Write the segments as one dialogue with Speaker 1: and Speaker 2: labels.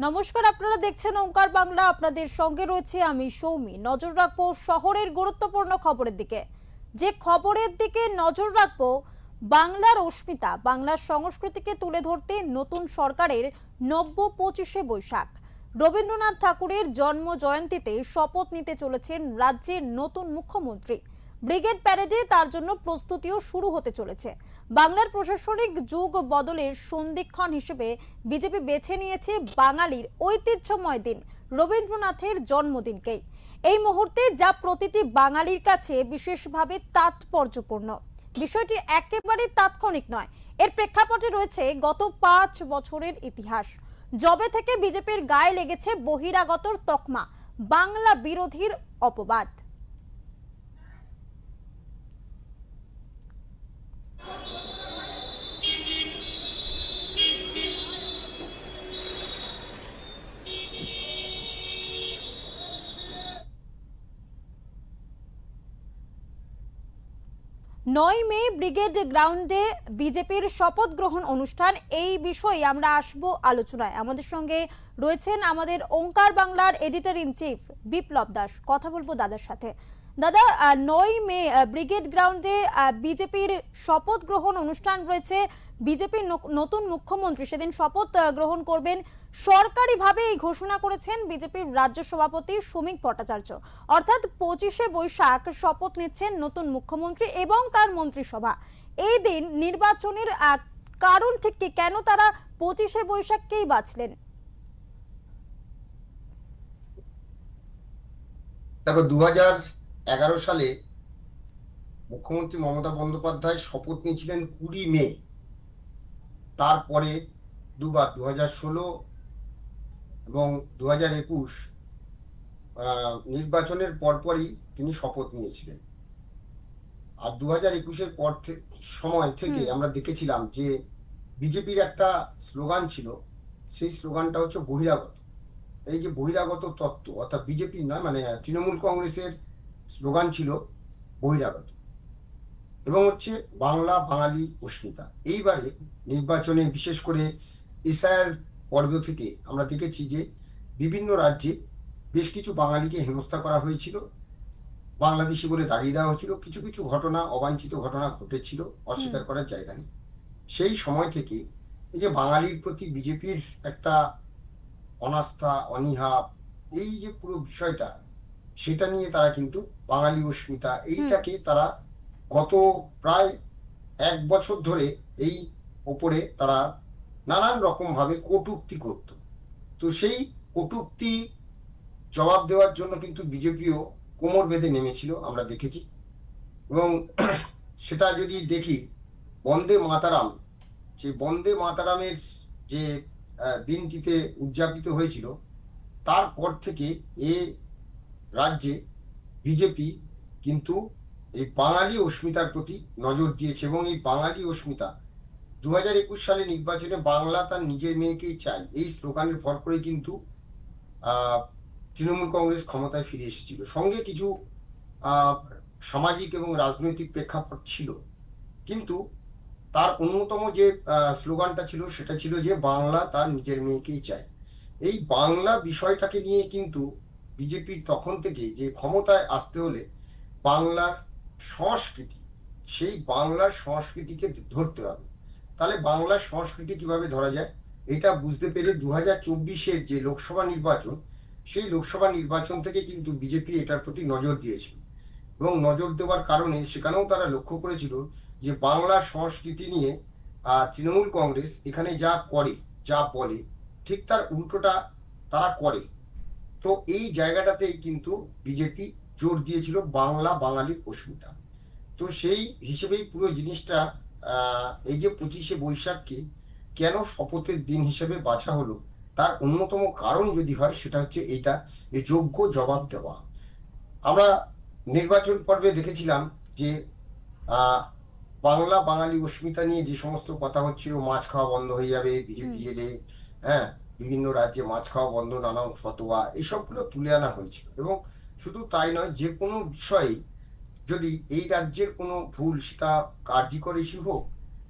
Speaker 1: নমস্কার, আপনারা দেখছেন ওঙ্কার বাংলা। আপনাদের সঙ্গে রয়েছে আমি সৌমি। নজর রাখবো শহরের গুরুত্বপূর্ণ খবরের দিকে। যে খবরের দিকে নজর রাখবো, বাংলার অস্মিতা, বাংলার সংস্কৃতিকে তুলে ধরতে নতুন সরকারের নব্য 25শে বৈশাখ। রবীন্দ্রনাথ ঠাকুরের জন্ম জয়ন্তীতে শপথ নিতে চলেছেন রাজ্যের নতুন মুখ্যমন্ত্রী। ব্রিগেড প্যারেডে তার জন্য প্রস্তুতিও শুরু হতে চলেছে। বাংলার প্রশাসনিক যুগ বদলের সন্ধিক্ষণ হিসেবে বিজেপি বেছে নিয়েছে বাঙালির ঐতিহ্যময় দিন রবীন্দ্রনাথের জন্মদিনকেই। এই মুহূর্তে যা প্রতিটি বাঙালির কাছে বিশেষভাবে তাৎপর্যপূর্ণ। বিষয়টি একেবারে তাৎক্ষণিক নয়, এর প্রেক্ষাপটে রয়েছে গত 5 বছরের ইতিহাস। যবে থেকে বিজেপির গায়ে লেগেছে বহিরাগতর তকমা, বাংলা বিরোধীর অপবাদ। নয় মে ব্রিগেড গ্রাউন্ডে বিজেপির শপথ গ্রহণ অনুষ্ঠান, এই বিষয়ে আমরা আসব আলোচনায়। আমাদের সঙ্গে রয়েছেন আমাদের ওঙ্কার বাংলার এডিটর ইন চিফ বিপ্লব দাস। কথা বলবো দাদার সাথে। দাদা, 9 মে ব্রিগেড গ্রাউন্ডে বিজেপির শপথ গ্রহণ অনুষ্ঠান রয়েছে। বিজেপির নতুন মুখ্যমন্ত্রী সেদিন শপথ গ্রহণ করবেন। সরকারিভাবে এই ঘোষণা করেছেন বিজেপির রাজ্য সভাপতি শ্রমিক ভট্টাচার্য। অর্থাৎ 25শে বৈশাখ শপথ নিচ্ছেন নতুন মুখ্যমন্ত্রী এবং তার মন্ত্রিসভা। এই দিন নির্বাচনের কারণ ঠিক কি, কেন তারা 25শে বৈশাখকেই বাছলেন?
Speaker 2: দেখো, 2011 সালে মুখ্যমন্ত্রী মমতা বন্দ্যোপাধ্যায় শপথ নিয়েছিলেন 20 মে। তারপরে দুবার 2016 এবং 2021 নির্বাচনের পরপরই তিনি শপথ নিয়েছিলেন। আর 2021-এর সময় থেকে আমরা দেখেছিলাম যে বিজেপির একটা স্লোগান ছিল, সেই স্লোগানটা হচ্ছে বহিরাগত। এই যে বহিরাগত তত্ত্ব, অর্থাৎ বিজেপির নয়, মানে তৃণমূল কংগ্রেসের স্লোগান ছিল বহিরাগত, এবং হচ্ছে বাংলা বাঙালি অস্মিতা। এইবারে নির্বাচনে বিশেষ করে এসআইআর পর্ব থেকে আমরা দেখেছি যে বিভিন্ন রাজ্যে বেশ কিছু বাঙালিকে হেনস্থা করা হয়েছিল, বাংলাদেশি বলে দাগিয়ে দেওয়া হয়েছিল। কিছু কিছু ঘটনা, অবাঞ্ছিত ঘটনা ঘটেছিল, অস্বীকার করার জায়গা নেই। সেই সময় থেকে এই যে বাঙালির প্রতি বিজেপির একটা অনাস্থা, অনীহা, এই যে পুরো বিষয়টা, সেটা নিয়ে তারা কিন্তু বাঙালি অস্মিতা এইটাকে তারা গত প্রায় 1 বছর ধরে এই ওপরে তারা নানান রকম ভাবে কটূক্তি করত। তো সেই কটূক্তি জবাব দেওয়ার জন্য কিন্তু বিজেপিও কোমর বেঁধে নেমেছিল, আমরা দেখেছি। এবং সেটা যদি দেখি, বন্দে মাতারাম, যে বন্দে মাতারামের যে দিনটিতে উদযাপিত হয়েছিল, তারপর থেকে এ রাজ্যে বিজেপি কিন্তু এই বাঙালি অস্মিতার প্রতি নজর দিয়েছে। এবং এই বাঙালি অস্মিতা 2021 সালে নির্বাচনে বাংলা তার নিজের মেয়েকেই চাই, এই স্লোগানের ভর করে কিন্তু তৃণমূল কংগ্রেস ক্ষমতায় ফিরে এসেছিল। সঙ্গে কিছু সামাজিক এবং রাজনৈতিক প্রেক্ষাপট ছিল, কিন্তু তার অন্যতম যে স্লোগানটা ছিল সেটা ছিল যে বাংলা তার নিজের মেয়েকেই চায়। এই বাংলা বিষয়টাকে নিয়ে কিন্তু বিজেপির তখন থেকে যে ক্ষমতায় আসতে হলে বাংলার সংস্কৃতি, সেই বাংলার সংস্কৃতিকে ধরতে হবে। তাহলে বাংলার সংস্কৃতি কিভাবে ধরা যায়, এটা বুঝতে পেরে 2024-এর যে লোকসভা নির্বাচন, সেই লোকসভা নির্বাচন থেকে কিন্তু বিজেপি এটার প্রতি নজর দিয়েছিল। এবং নজর দেওয়ার কারণে সেখানেও তারা লক্ষ্য করেছিল যে বাংলার সংস্কৃতি নিয়ে তৃণমূল কংগ্রেস এখানে যা করে, যা বলে, ঠিক তার উল্টোটা তারা করে। তো এই জায়গাটাতেই কিন্তু বিজেপি জোর দিয়েছিল বাংলা বাঙালির অস্মিতা। তো সেই হিসেবেই পুরো জিনিসটা, এই যে 25শে বৈশাখকে কেন শপথের দিন হিসেবে বাছা হলো, তার অন্যতম কারণ যদি হয় সেটা হচ্ছে এইটা, যে যোগ্য জবাব দেওয়া। আমরা নির্বাচন পর্বে দেখেছিলাম যে বাংলা বাঙালি অস্মিতা নিয়ে যে সমস্ত কথা হচ্ছিল, মাছ খাওয়া বন্ধ হয়ে যাবে বিজেপি এলে, হ্যাঁ, বিভিন্ন রাজ্যে মাছ খাওয়া বন্ধ, নানান ফতোয়া, এইসবগুলো তুলে আনা হয়েছিল। এবং শুধু তাই নয়, যে কোনো বিষয়ে যদি এই রাজ্যের কোনো ভুল, সেটা কার্যকর ইস্যু হোক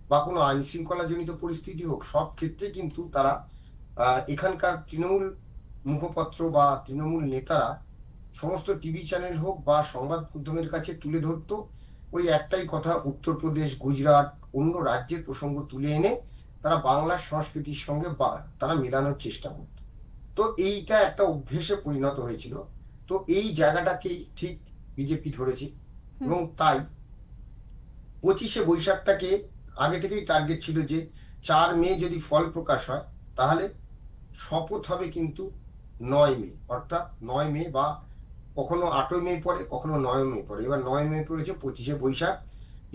Speaker 2: বা কোনো আইন শৃঙ্খলা জনিত পরিস্থিতি হোক, সব ক্ষেত্রে কিন্তু তারা এখানকার তৃণমূল মুখপত্র বা তৃণমূল নেতারা সমস্ত টিভি চ্যানেল হোক বা সংবাদ মাধ্যমের কাছে তুলে ধরতো ওই একটাই কথা, উত্তরপ্রদেশ, গুজরাট, অন্য রাজ্যের প্রসঙ্গ তুলে এনে তারা বাংলার সংস্কৃতির সঙ্গে তারা মেলানোর চেষ্টা করত। তো এইটা একটা অভ্যেসে পরিণত হয়েছিল। তো এই জায়গাটাকেই ঠিক বিজেপি ধরেছে
Speaker 1: হুম।
Speaker 2: এবং তাই 25শে বৈশাখটাকে আগে থেকেই টার্গেট ছিল যে 4 মে যদি ফল প্রকাশ হয় তাহলে শপথ হবে কিন্তু 9 মে, অর্থাৎ 9 মে বা কখনো 8ই মে পড়ে, কখনো 9ই মে পড়ে। এবার 9 মে পড়েছে 25শে বৈশাখ।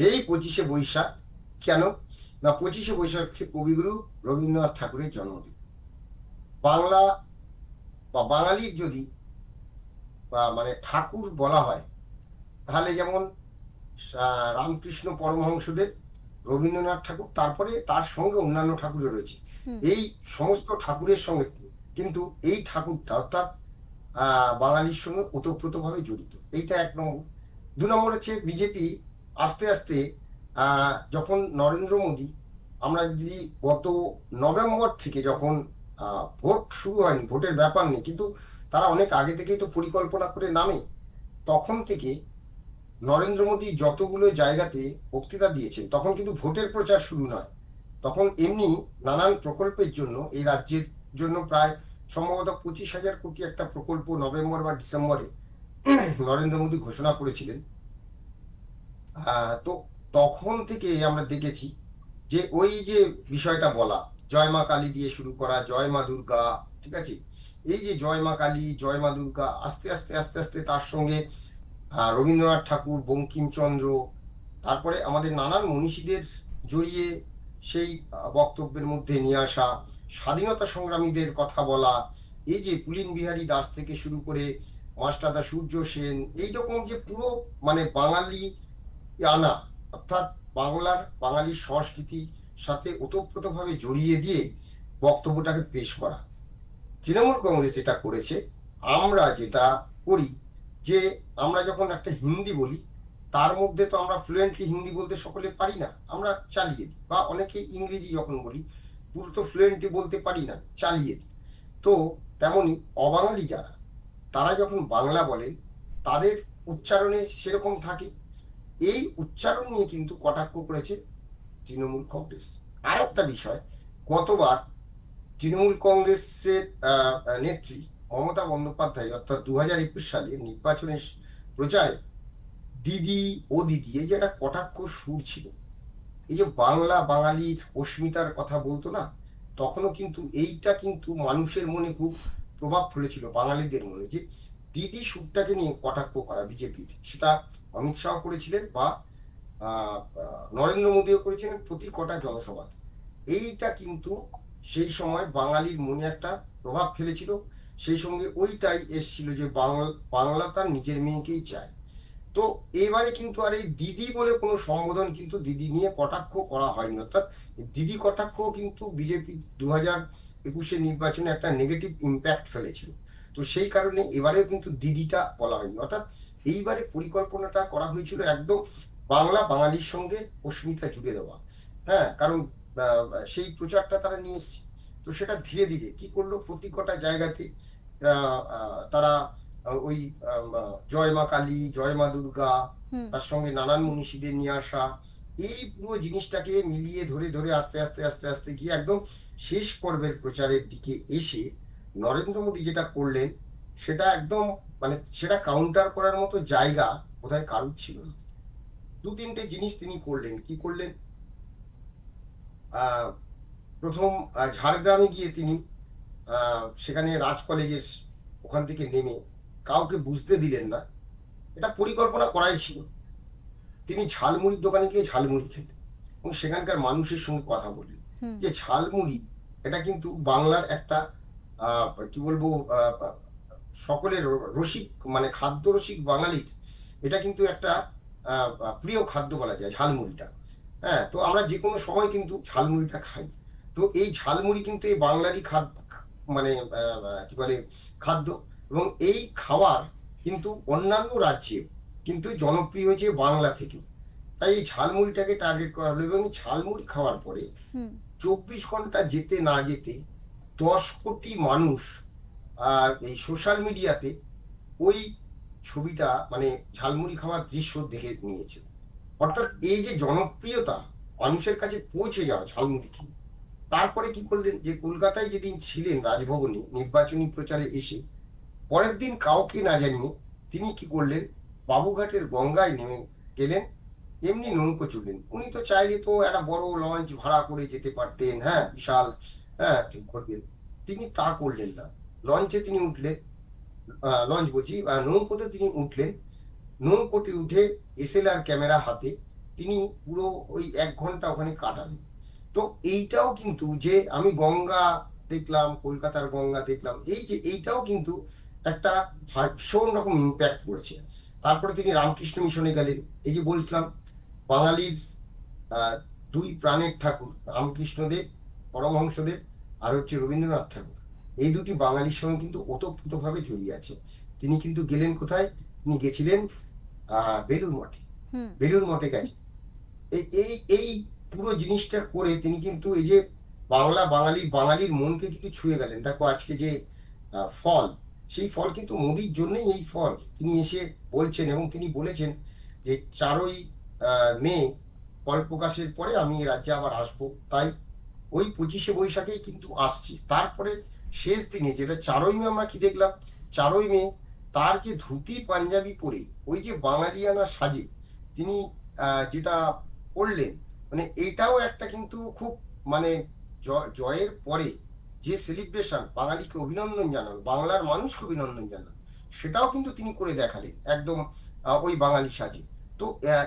Speaker 2: এই 25শে বৈশাখ কেন না, 25শে বৈশাখ হচ্ছে কবিগুরু রবীন্দ্রনাথ ঠাকুরের জন্মদিন। বাংলা বা বাঙালির যদি মানে ঠাকুর বলা হয় তাহলে যেমন রামকৃষ্ণ পরমহংসদেব, রবীন্দ্রনাথ ঠাকুর, তারপরে তার সঙ্গে অন্যান্য ঠাকুরও রয়েছে।
Speaker 1: হুম।
Speaker 2: এই সমস্ত ঠাকুরের সঙ্গে কিন্তু এই ঠাকুরটা অর্থাৎ বাঙালির সঙ্গে ওতপ্রোতভাবে জড়িত। এইটা 1 নম্বর। 2 নম্বর হচ্ছে বিজেপি আস্তে আস্তে যখন নরেন্দ্র মোদী, আমরা যদি গত নভেম্বর থেকে যখন ভোট শুরু হয়নি, ভোটের ব্যাপার নেই, কিন্তু তারা অনেক আগে থেকেই তো পরিকল্পনা করে নামে। তখন থেকে নরেন্দ্র মোদী যতগুলো জায়গাতে বক্তৃতা দিয়েছেন তখন কিন্তু ভোটের প্রচার শুরু নয়, তখন এমনি নানান প্রকল্পের জন্য এই রাজ্যের জন্য প্রায় সম্ভবত 25,000 কোটি একটা প্রকল্প নভেম্বর বা ডিসেম্বরে নরেন্দ্র মোদী ঘোষণা করেছিলেন। তো তখন থেকে আমরা দেখেছি যে ওই যে বিষয়টা বলা, জয় মা কালী দিয়ে শুরু করা, জয় মা দুর্গা, ঠিক আছে, এই যে জয় মা কালী, জয় মা দুর্গা, আস্তে আস্তে আস্তে আস্তে তার সঙ্গে রবীন্দ্রনাথ ঠাকুর, বঙ্কিমচন্দ্র, তারপরে আমাদের নানান মনীষীদের জড়িয়ে সেই বক্তব্যের মধ্যে নিয়ে আসা, স্বাধীনতা সংগ্রামীদের কথা বলা, এই যে পুলিন বিহারী দাস থেকে শুরু করে মাস্টারদা সূর্য সেন, এইরকম যে পুরো মানে বাঙালি আনা, অর্থাৎ বাঙালির সংস্কৃতির সাথে ওতপ্রোতভাবে জড়িয়ে দিয়ে বক্তব্যটাকে পেশ করা। তৃণমূল কংগ্রেস যেটা করেছে, আমরা যেটা করি যে আমরা যখন একটা হিন্দি বলি তার মধ্যে তো আমরা ফ্লুয়েন্টলি হিন্দি বলতে সকলে পারি না, আমরা চালিয়ে দিই, বা অনেকে ইংরেজি যখন বলি পুরো তো ফ্লুয়েন্টলি বলতে পারি না, চালিয়ে দিই। তো তেমনি অবাঙালি যারা, তারা যখন বাংলা বলেন তাদের উচ্চারণে সেরকম থাকে। এই উচ্চারণ নিয়ে কিন্তু কটাক্ষ করেছে তৃণমূল কংগ্রেস। আর একটা বিষয়, গতবার তৃণমূল কংগ্রেসের নেত্রী মমতা বন্দ্যোপাধ্যায় অর্থাৎ 2021 সালে নির্বাচনের প্রচারে দিদি ও দিদি, এই যে একটা কটাক্ষ সুর ছিল, এই যে বাংলা বাঙালির অস্মিতার কথা বলতো না, তখনও কিন্তু এইটা কিন্তু মানুষের মনে খুব প্রভাব ফেলেছিল, বাঙালিদের মনে, যে দিদি সুরটাকে নিয়ে কটাক্ষ করা বিজেপির। সেটা অমিত শাহ করেছিলেন বা নরেন্দ্র মোদীও করেছিলেন প্রতি কটা জনসভাতে। এইটা কিন্তু সেই সময় বাঙালির মনে একটা প্রভাব ফেলেছিল। সেই সঙ্গে ওইটাই এসছিল যে বাংলা তার নিজের মেয়েকেই চায়। তো এবারে কিন্তু আর এই দিদি বলে কোনো সম্বোধন কিন্তু দিদি নিয়ে কটাক্ষ করা হয়নি, অর্থাৎ দিদি কটাক্ষ কিন্তু বিজেপি 2021 নির্বাচনে একটা নেগেটিভ ইম্প্যাক্ট ফেলেছিল। তো সেই কারণে এবারেও কিন্তু দিদিটা বলা হয়নি, অর্থাৎ এইবারে পরিকল্পনাটা করা হয়েছিল একদম বাংলা বাঙালির সঙ্গে অস্মিতা জুড়ে দেওয়া। হ্যাঁ, কারণ সেই প্রচারটা তারা নিয়ে এসছে। তো সেটা ধীরে ধীরে কি করলো, প্রতি কটা জায়গাতে তারা ওই জয় মা কালী, জয় মা দুর্গা,
Speaker 1: হুম।
Speaker 2: তার সঙ্গে নানান মনীষীদের নিয়ে আসা, এই পুরো জিনিসটাকে মিলিয়ে ধরে ধরে আস্তে আস্তে আস্তে আস্তে গিয়ে একদম শেষ পর্বের প্রচারের দিকে এসে নরেন্দ্র মোদী যেটা করলেন সেটা একদম মানে সেটা কাউন্টার করার মতো জায়গা বোধহয় কারুর ছিল না। 2-3টে জিনিস তিনি করলেন। কি করলেন, আহ প্রথম ঝাড়গ্রামে গিয়ে তিনি সেখানে রাজ কলেজের ওখান থেকে নেমে কাউকে বুঝতে দিলেন না, এটা পরিকল্পনা করাই ছিল। তিনি ঝালমুড়ির দোকানে গিয়ে ঝালমুড়ি খেলেন এবং সেখানকার মানুষের সঙ্গে কথা বললেন
Speaker 1: হুম।
Speaker 2: যে ঝালমুড়ি এটা কিন্তু বাংলার একটা কি বলবো, সকলের রসিক মানে খাদ্য রসিক বাঙালির এটা কিন্তু একটা প্রিয় খাদ্য বলা যায় ঝালমুড়িটা। হ্যাঁ, তো আমরা যে কোনো সময় কিন্তু ঝালমুড়িটা খাই। তো এই ঝালমুড়ি কিন্তু এই বাংলারই খাদ্য, মানে কি বলে খাদ্য, এবং এই খাবার কিন্তু অন্যান্য রাজ্যে কিন্তু জনপ্রিয় হয়েছে বাংলা থেকে। তাই এই ঝালমুড়িটাকে টার্গেট করা হলো এবং ঝালমুড়ি খাওয়ার পরে
Speaker 1: হুম।
Speaker 2: 24 ঘন্টা যেতে না যেতে 10 কোটি মানুষ এই সোশ্যাল মিডিয়াতে ওই ছবিটা মানে ঝালমুড়ি খাওয়ার দৃশ্য দেখে নিয়েছে। অর্থাৎ এই যে জনপ্রিয়তা, মানুষের কাছে পৌঁছে যাওয়া ঝালমুড়ি খেয়ে, তারপরে কি করলেন যে কলকাতায় যেদিন ছিলেন রাজভবনে নির্বাচনী প্রচারে এসে, পরের দিন কাউকে না জানিয়ে তিনি কি করলেন, বাবুঘাটের গঙ্গায় নেমে গেলেন, এমনি নৌকো চললেন। উনি তো চাইলে তো একটা বড় লঞ্চ ভাড়া করে যেতে পারতেন, হ্যাঁ, বিশাল, হ্যাঁ, ঠিক করবেন, তিনি তা করলেন না। লঞ্চে তিনি উঠলেন, লঞ্চ বলছি, নৌকোতে তিনি উঠলেন। নৌকোতে উঠে এসএলআর ক্যামেরা হাতে তিনি পুরো ওই 1 ঘন্টা ওখানে কাটালেন। তো এইটাও কিন্তু যে আমি গঙ্গা দেখলাম, কলকাতার গঙ্গা দেখলাম, এই যে এইটাও কিন্তু একটা ভীষণ রকম ইম্প্যাক্ট পড়েছে। তারপরে তিনি রামকৃষ্ণ মিশনে গেলেন। এই যে বলছিলাম, বাঙালির আহ, 2 প্রাণের ঠাকুর রামকৃষ্ণদেব, পরমহংসদেব, আর হচ্ছে রবীন্দ্রনাথ ঠাকুর, এই দুটি বাঙালির সঙ্গে কিন্তু ওতপ্রোতভাবে জড়িয়ে আছে। তিনি কিন্তু গেলেন কোথায়? তিনি গেছিলেন বেলুড় মঠে।
Speaker 1: হুম।
Speaker 2: বেলুড় মঠে গেছে। এই এই এই পুরো জিনিসটা করে তিনি কিন্তু এই যে বাঙালির মনকে কিন্তু ছুঁয়ে গেলেন। দেখো আজকে যে ফল, সেই ফল কিন্তু মোদির জন্যই এই ফল। তিনি এসে বলছেন এবং তিনি বলেছেন যে 4ই মে ফল প্রকাশের পরে আমি এই রাজ্যে আবার আসবো, তাই ওই 25শে বৈশাখেই কিন্তু আসছি। তারপরে শেষ দিনে যেটা 4ই মে আমরা কি দেখলাম, 4ই মে তার যে ধুতি পাঞ্জাবি পরে ওই যে বাঙালিয়ানা সাজে তিনি যেটা করলেন, মানে এটাও একটা কিন্তু খুব মানে জয়ের পরে যে সেলিব্রেশন, বাঙালিকে অভিনন্দন জানান, বাংলার মানুষকে অভিনন্দন জানান, সেটাও কিন্তু তিনি করে দেখালেন একদম ওই বাঙালি সাজে। তো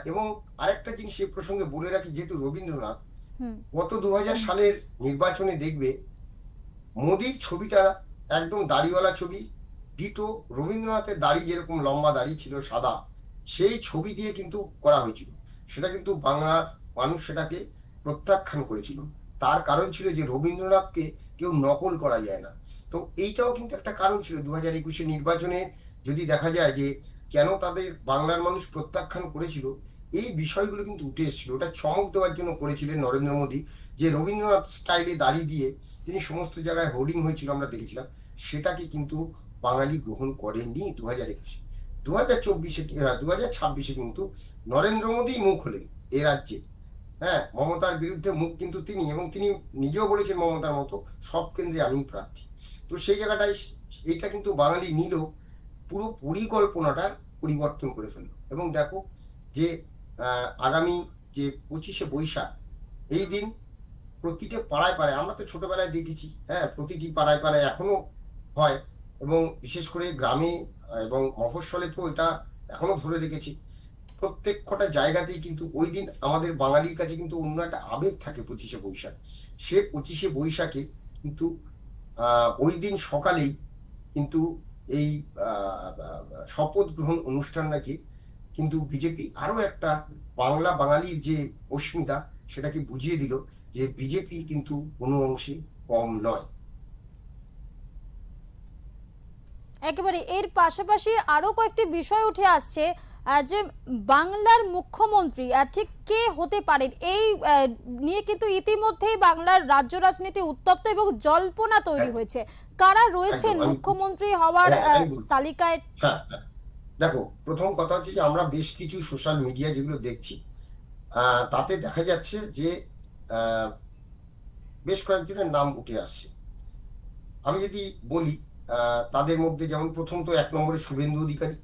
Speaker 2: এবং আরেকটা জিনিস এই প্রসঙ্গে বলে রাখি, যেহেতু রবীন্দ্রনাথ,
Speaker 1: হুম।
Speaker 2: গত 2000 সালের নির্বাচনে দেখবে মোদির ছবিটা একদম দাড়িওয়ালা ছবি, ডিটো রবীন্দ্রনাথের দাড়ি যেরকম লম্বা দাড়ি ছিল সাদা, সেই ছবি দিয়ে কিন্তু করা হয়েছিল। সেটা কিন্তু বাংলার মানুষ সেটাকে প্রত্যাখ্যান করেছিল। তার কারণ ছিল যে রবীন্দ্রনাথকে কেউ নকল করা যায় না। তো এইটাও কিন্তু একটা কারণ ছিল 2021 নির্বাচনে। যদি দেখা যায় যে কেন তাদের বাংলার মানুষ প্রত্যাখ্যান করেছিল, এই বিষয়গুলো কিন্তু উঠে এসেছিল। ওটা চমক দেওয়ার জন্য করেছিলেন নরেন্দ্র মোদী, যে রবীন্দ্রনাথ স্টাইলে দাড়ি দিয়ে তিনি সমস্ত জায়গায় হোর্ডিং হয়েছিল আমরা দেখেছিলাম, সেটাকে কিন্তু বাঙালি গ্রহণ করেননি 2021। 20ছাব্বিশে কিন্তু নরেন্দ্র মোদী মুখ হলেন এ রাজ্যে, হ্যাঁ, মমতার বিরুদ্ধে মুখ কিন্তু তিনি, এবং তিনি নিজেও বলেছেন মমতার মতো সব কেন্দ্রে আমি প্রার্থী। তো সেই জায়গাটায় এইটা কিন্তু বাঙালি নিল, পুরো পরিকল্পনাটা পরিবর্তন করে ফেললো। এবং দেখো যে আগামী যে 25শে বৈশাখ, এই দিন প্রতিটা পাড়ায় পাড়ায়, আমরা তো ছোটবেলায় দেখেছি, হ্যাঁ, প্রতিটি পাড়ায় পাড়ায় এখনো হয়, এবং বিশেষ করে গ্রামে এবং মফস্বলে তো এটা এখনো ধরে রেখেছি। প্রত্যেক কটা জায়গাতেই কিন্তু ওই দিন আমাদের বাঙালির কাছে কিন্তু অন্য একটা আবেগ থাকে 25শে বৈশাখ। সে 25শে বৈশাখে কিন্তু ওই দিন সকালেই কিন্তু এই শপথ গ্রহণ অনুষ্ঠানটাকে কিন্তু বিজেপি আরো একটা বাঙালির যে অস্মিতা, সেটাকে বুঝিয়ে দিল যে বিজেপি কিন্তু কোনো অংশে কম নয়।
Speaker 1: একেবারে এর পাশাপাশি আরো কয়েকটি বিষয় উঠে আসছে, যে বাংলার মুখ্যমন্ত্রী ঠিক কে হতে পারেন, এই নিয়ে কিন্তু ইতিমধ্যেই বাংলার রাজ্য রাজনীতি উত্তপ্ত এবং জল্পনা তৈরি হয়েছে। কারা রয়েছেন
Speaker 2: একদম
Speaker 1: মুখ্যমন্ত্রী হওয়ার
Speaker 2: আমি বলছি,
Speaker 1: তালিকায়?
Speaker 2: হ্যাঁ, হ্যাঁ। দেখো, প্রথম কথা হচ্ছে যে আমরা বেশ কিছু সোশ্যাল মিডিয়া যেগুলো দেখছি, তাতে দেখা যাচ্ছে যে আহ, বেশ কয়েকজনের নাম উঠে আসছে। আমি যদি বলি, তাদের মধ্যে যেমন প্রথম তো 1 নম্বরে শুভেন্দু অধিকারী,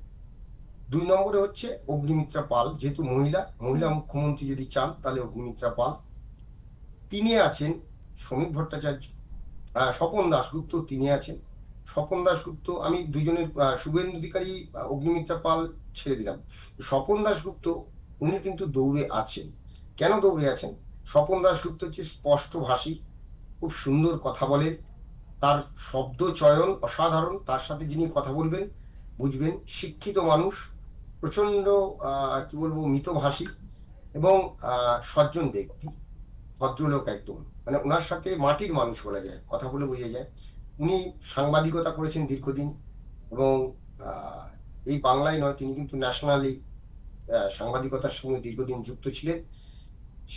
Speaker 2: 2 নম্বরে হচ্ছে অগ্নিমিত্রা পাল, যেহেতু মহিলা মহিলা
Speaker 1: হুম।
Speaker 2: মুখ্যমন্ত্রী যদি চান তাহলে অগ্নিমিত্রা পাল। 3-এ আছেন শ্রমিক ভট্টাচার্য, স্বপন দাশগুপ্ত, তিনি আছেন। স্বপন দাশগুপ্ত, আমি দুজনের, শুভেন্দু অধিকারী, অগ্নিমিত্রা পাল ছেড়ে দিলাম, স্বপন দাশগুপ্ত উনি কিন্তু দৌড়ে আছেন। কেন দৌড়ে আছেন? স্বপন দাশগুপ্ত হচ্ছে স্পষ্টভাষী, খুব সুন্দর কথা বলেন, তার শব্দ চয়ন অসাধারণ, তার সাথে যিনি কথা বলবেন বুঝবেন, শিক্ষিত মানুষ, প্রচন্ড কি বলবো মিতভাষী, এবং সজ্জন ব্যক্তি, ভদ্রলোক একদম, মানে ওনার সাথে মাটির মানুষ বলা যায়, কথা বলে বোঝা যায়। উনি সাংবাদিকতা করেছেন দীর্ঘদিন, এবং আহ, এই বাংলায় নয়, তিনি কিন্তু ন্যাশনালি সাংবাদিকতার সঙ্গে দীর্ঘদিন যুক্ত ছিলেন।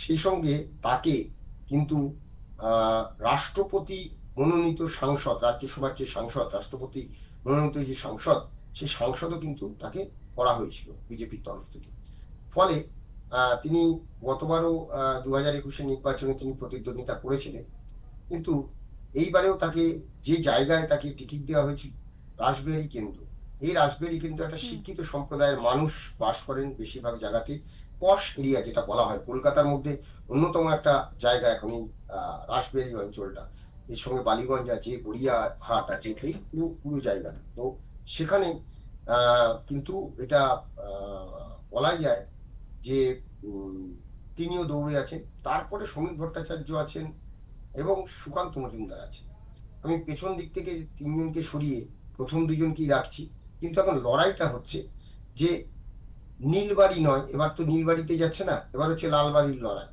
Speaker 2: সেই সঙ্গে তাকে কিন্তু রাষ্ট্রপতি মনোনীত সাংসদ, রাজ্যসভার যে সাংসদ, রাষ্ট্রপতি মনোনীত যে সাংসদ, সেই সাংসদও কিন্তু তাকে করা হয়েছিল বিজেপির তরফ থেকে। ফলে তিনি গতবারও 2021-এর নির্বাচনে তিনি প্রতিদ্বন্দ্বিতা করেছিলেন, কিন্তু এইবারেও তাকে যে জায়গায় তাকে টিকিট দেওয়া হয়েছিল, রাসবিহারী কেন্দ্র, এই রাসবিহারী কেন্দ্র একটা শিক্ষিত সম্প্রদায়ের মানুষ বাস করেন বেশিরভাগ জায়গাতে, পশ এরিয়া যেটা বলা হয়, কলকাতার মধ্যে অন্যতম একটা জায়গা এখন এই রাসবিহারী অঞ্চলটা, এর সঙ্গে বালিগঞ্জ আছে, গড়িয়াহাট আছে, এই পুরো পুরো জায়গাটা। তো সেখানে কিন্তু এটা বলাই যায় যে তিনিও দৌড়ে আছেন। তারপরে সমীর ভট্টাচার্য আছেন এবং সুকান্ত মজুমদার আছেন। আমি পেছন দিক থেকে তিনজনকে সরিয়ে প্রথম দুজনকেই রাখছি, কিন্তু এখন লড়াইটা হচ্ছে যে নীলবাড়ি নয়, এবার তো নীলবাড়িতে যাচ্ছে না, এবার হচ্ছে লালবাড়ির লড়াই।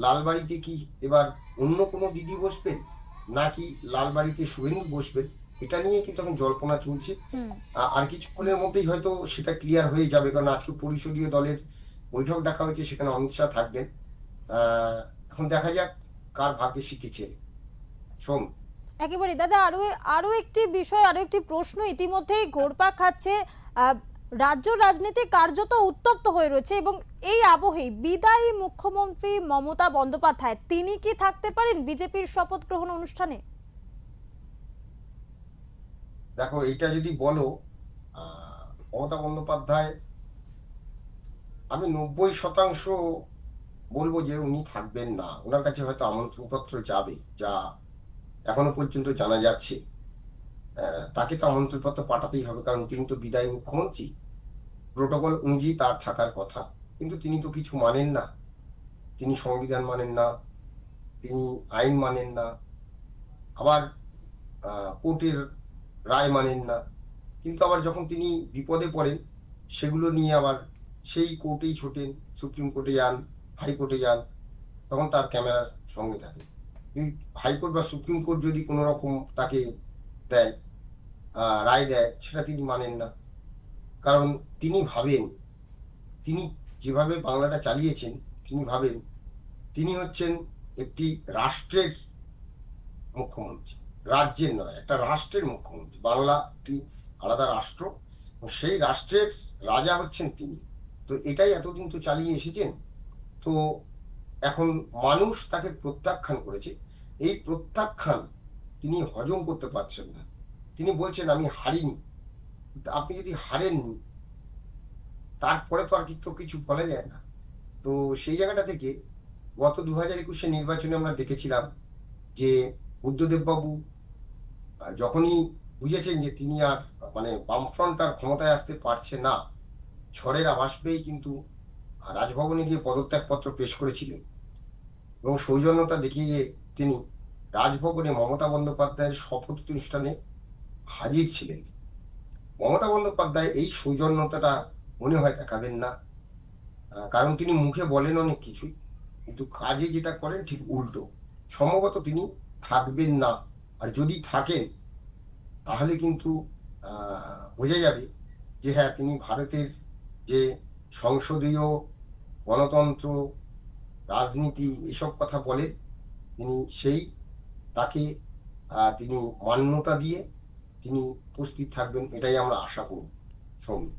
Speaker 2: লালবাড়িতে কি এবার অন্য কোনো দিদি বসবেন, নাকি লালবাড়িতে শুভেন্দু বসবেন, এটা নিয়ে কিন্তু এখন জল্পনা চলছে। আর কিছুক্ষণের মধ্যেই হয়তো সেটা ক্লিয়ার হয়ে যাবে, কারণ আজকে পরিষদীয় দলের বৈঠক ডাকা হয়েছে, সেখানে অমিত শাহ থাকবেন। এখন দেখা যাক কার ভাগ্যে শিখেছে সোম।
Speaker 1: একেবারে দাদা, আরো একটি বিষয়, আরো একটি প্রশ্ন ইতিমধ্যেই ঘোরপাক খাচ্ছে। রাজ্য রাজনীতি কার্যত উত্তপ্ত হয়ে রয়েছে এবং এই আবহেই বিদায়ী মুখ্যমন্ত্রী মমতা বন্দ্যোপাধ্যায় তিনি কি থাকতে পারেন বিজেপির শপথ গ্রহণ অনুষ্ঠানে?
Speaker 2: দেখো, এইটা যদি বলো মমতা বন্দ্যোপাধ্যায়, আমি 90% বলবো যে উনি থাকবেন না। ওনার কাছে হয়তো আমন্ত্রণপত্র যাবে, যা এখনো পর্যন্ত জানা যাচ্ছে। তাকে তো আমন্ত্রণপত্র পাঠাতেই হবে, কারণ তিনি তো বিদায়ী মুখ্যমন্ত্রী, প্রোটোকল অনুযায়ী তার থাকার কথা। কিন্তু তিনি তো কিছু মানেন না, তিনি সংবিধান মানেন না, তিনি আইন মানেন না, আবার কোর্টের রায় মানেন না। কিন্তু আবার যখন তিনি বিপদে পড়েন, সেগুলো নিয়ে আবার সেই কোর্টেই ছোটেন, সুপ্রিম কোর্টে যান, হাইকোর্টে যান, তখন তার ক্যামেরার সঙ্গে থাকে। হাইকোর্ট বা সুপ্রিম কোর্ট যদি কোনো রকম তাকে দেয়, রায় দেয়, সেটা তিনি মানেন না। কারণ তিনি ভাবেন, তিনি যেভাবে বাংলাটা চালিয়েছেন, তিনি ভাবেন তিনি হচ্ছেন একটি রাষ্ট্রের মুখ্যমন্ত্রী, রাজ্যের নয়, একটা রাষ্ট্রের মুখ্যমন্ত্রী। বাংলা একটি আলাদা রাষ্ট্র, সেই রাষ্ট্রের রাজা হচ্ছেন তিনি। তো এটাই এতদিন তো চালিয়ে এসেছেন। তো এখন মানুষ তাকে প্রত্যাখ্যান করেছে, এই প্রত্যাখ্যান তিনি হজম করতে পারছেন না। তিনি বলছেন আমি হারিনি। আপনি যদি হারেননি, তারপরে তো আর কিছু বলা যায় না। তো সেই জায়গাটা থেকে গত 2021-এর নির্বাচনে আমরা দেখেছিলাম যে বুদ্ধদেব বাবু যখনই বুঝেছেন যে তিনি আর বামফ্রন্ট আর ক্ষমতায় আসতে পারছে না, ঝড়ের আভাস পেয়েই কিন্তু রাজভবনে গিয়ে পদত্যাগপত্র পেশ করেছিলেন এবং সৌজন্যতা দেখিয়ে তিনি রাজভবনে মমতা বন্দ্যোপাধ্যায়ের শপথ অনুষ্ঠানে হাজির ছিলেন। মমতা বন্দ্যোপাধ্যায় এই সৌজন্যতাটা মনে হয় দেখাবেন না, কারণ তিনি মুখে বলেন অনেক কিছুই, কিন্তু কাজে যেটা করেন ঠিক উল্টো। সম্ভবত তিনি থাকবেন না, আর যদি থাকেন তাহলে কিন্তু বোঝা যাবে যে হ্যাঁ, তিনি ভারতের যে সংসদীয় গণতন্ত্র, রাজনীতি, এসব কথা বলেন, তিনি তাকে তিনি মান্যতা দিয়ে তিনি উপস্থিত থাকবেন, এটাই আমরা আশা করব। সৌমি,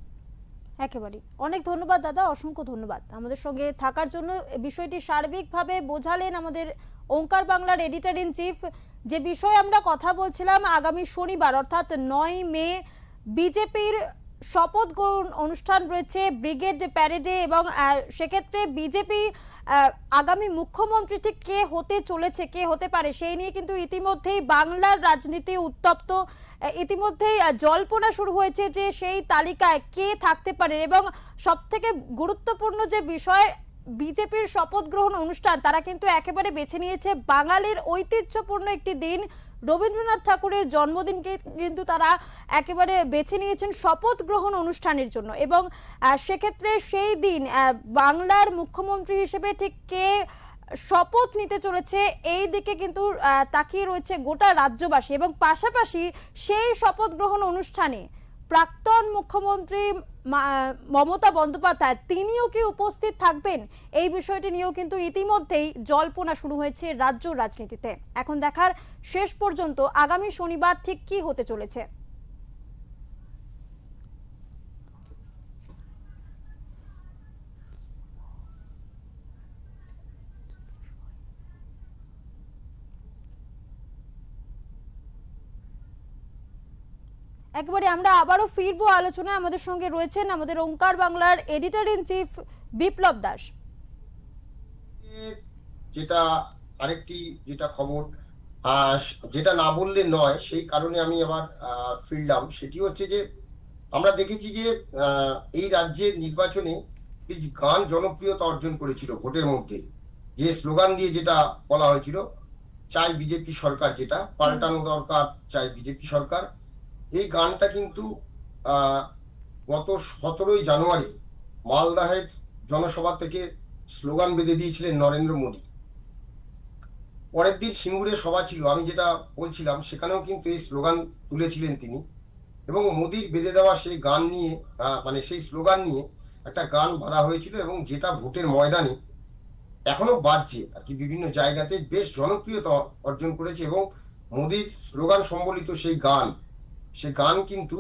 Speaker 1: একেবারে অনেক ধন্যবাদ দাদা, অসংখ্য ধন্যবাদ আমাদের সঙ্গে থাকার জন্য। বিষয়টি সার্বিকভাবে বোঝালেন আমাদের ওঙ্কার বাংলার এডিটর ইন চিফ। যে বিষয়ে আমরা কথা বলছিলাম, আগামী শনিবার অর্থাৎ 9 মে বিজেপির শপথ গ্রহণ অনুষ্ঠান রয়েছে ব্রিগেড প্যারেডে, এবং সেক্ষেত্রে বিজেপি আগামী মুখ্যমন্ত্রী ঠিক কে হতে চলেছে, কে হতে পারে, সেই নিয়ে কিন্তু ইতিমধ্যেই বাংলার রাজনীতি উত্তপ্ত। ইতিমধ্যেই জল্পনা শুরু হয়েছে যে সেই তালিকায় কে থাকতে পারে, এবং সবথেকে গুরুত্বপূর্ণ যে বিষয়, বিজেপির শপথ গ্রহণ অনুষ্ঠান তারা কিন্তু একেবারে বেছে নিয়েছে বাঙালির ঐতিহ্যপূর্ণ একটি দিন, রবীন্দ্রনাথ ঠাকুরের জন্মদিনকে কিন্তু তারা একেবারে বেছে নিয়েছেন শপথ গ্রহণ অনুষ্ঠানের জন্য। এবং সেক্ষেত্রে সেই দিন বাংলার মুখ্যমন্ত্রী হিসেবে ঠিক কে শপথ নিতে চলেছে, এই দিকে কিন্তু তাকিয়ে রয়েছে গোটা রাজ্যবাসী। এবং পাশাপাশি সেই শপথ গ্রহণ অনুষ্ঠানে প্রাক্তন মুখ্যমন্ত্রী মমতা বন্দ্যোপাধ্যায় তিনিও কি উপস্থিত থাকবেন? এই বিষয়টি নিয়েও কিন্তু ইতিমধ্যেই জল্পনা শুরু হয়েছে রাজ্য রাজনীতিতে। এখন দেখার শেষ পর্যন্ত আগামী শনিবার ঠিক কি হতে চলেছে। একবারে আমরা আবারও ফিরবো আলোচনায়। আমাদের সঙ্গে রয়েছেন আমাদের ওঙ্কার বাংলার এডিটর ইন চিফ বিপ্লব দাস।
Speaker 2: যেটা আরেকটি যেটা খবর যেটা না বললে নয়, সেই কারণে আমি আবার ফিরলাম। সেটি হচ্ছে যে আমরা দেখেছি যে এই রাজ্যের নির্বাচনে গান জনপ্রিয়তা অর্জন করেছিল ভোটের মধ্যে, যে স্লোগান দিয়ে যেটা বলা হয়েছিল, চাই বিজেপি সরকার, যেটা পাল্টানো দরকার, চাই বিজেপি সরকার। এই গানটা কিন্তু গত 17ই জানুয়ারি মালদাহের জনসভা থেকে স্লোগান বেঁধে দিয়েছিলেন নরেন্দ্র মোদী। পরের দিন সিঙ্গুরে সভা ছিল, আমি যেটা বলছিলাম, সেখানেও কিন্তু এই স্লোগান তুলেছিলেন তিনি। এবং মোদীর বেঁধে দেওয়া সেই গান নিয়ে মানে সেই স্লোগান নিয়ে একটা গান বাঁধা হয়েছিল, এবং যেটা ভোটের ময়দানে এখনো বাজছে আর কি, বিভিন্ন জায়গাতে বেশ জনপ্রিয়তা অর্জন করেছে। এবং মোদীর স্লোগান সম্বলিত সেই গান কিন্তু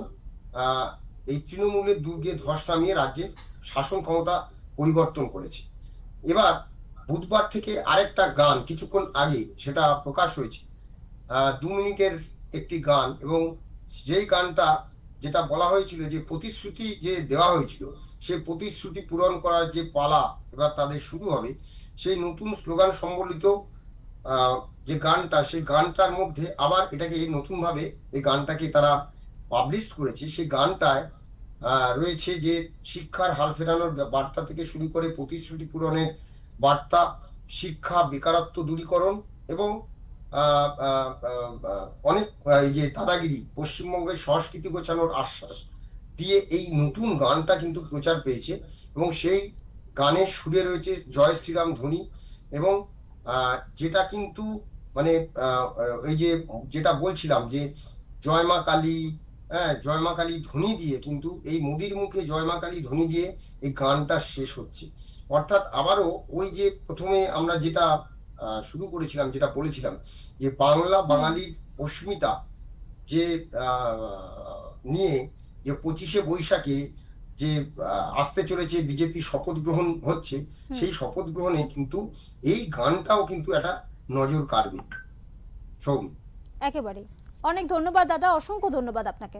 Speaker 2: এই তৃণমূলের দুর্গে ধস নামিয়ে রাজ্যের শাসন ক্ষমতা পরিবর্তন করেছে। এবার বুধবার থেকে আরেকটা গান কিছুক্ষণ আগে সেটা প্রকাশ হয়েছে, 2 মিনিটের একটি গান। এবং যেই গানটা যেটা বলা হয়েছিল যে প্রতিশ্রুতি যে দেওয়া হয়েছিল, সেই প্রতিশ্রুতি পূরণ করার যে পালা এবার তাদের শুরু হবে, সেই নতুন স্লোগান সম্বলিত যে গানটা, সেই গানটার মধ্যে আবার এটাকে নতুনভাবে এই গানটাকে তারা পাবলিশ করেছে। সেই গানটায় রয়েছে যে শিক্ষার হাল ফেরানোর বার্তা থেকে শুরু করে প্রতিশ্রুতি পূরণের বার্তা, শিক্ষা, বেকারত্ব দূরীকরণ এবং অনেক এই যে দাদাগিরি, পশ্চিমবঙ্গের সংস্কৃতি গোছানোর আশ্বাস দিয়ে এই নতুন গানটা কিন্তু প্রচার পেয়েছে। এবং সেই গানের সুরে রয়েছে জয় শ্রীরাম ধ্বনি। এবং যেটা কিন্তু মানে এই যে যেটা বলছিলাম যে জয় মা কালী, জয় মা কালী ধ্বনি দিয়ে কিন্তু এই মোদির মুখে জয় মা কালী ধ্বনি দিয়ে এই গানটা শেষ হচ্ছে। অর্থাৎ আবারও ওই যে প্রথমে আমরা যেটা শুরু করেছিলাম, যেটা বলেছিলাম যে বাংলা বাঙালির অস্মিতা যে নিয়ে যে 25শে বৈশাখে যে আসতে চলেছে বিজেপি শপথ গ্রহণ হচ্ছে, সেই শপথ গ্রহণে কিন্তু এই গানটাও কিন্তু একটা নজর কাড়বে। সৌমি,
Speaker 1: একেবারে অনেক ধন্যবাদ দাদা, অসংখ্য ধন্যবাদ আপনাকে।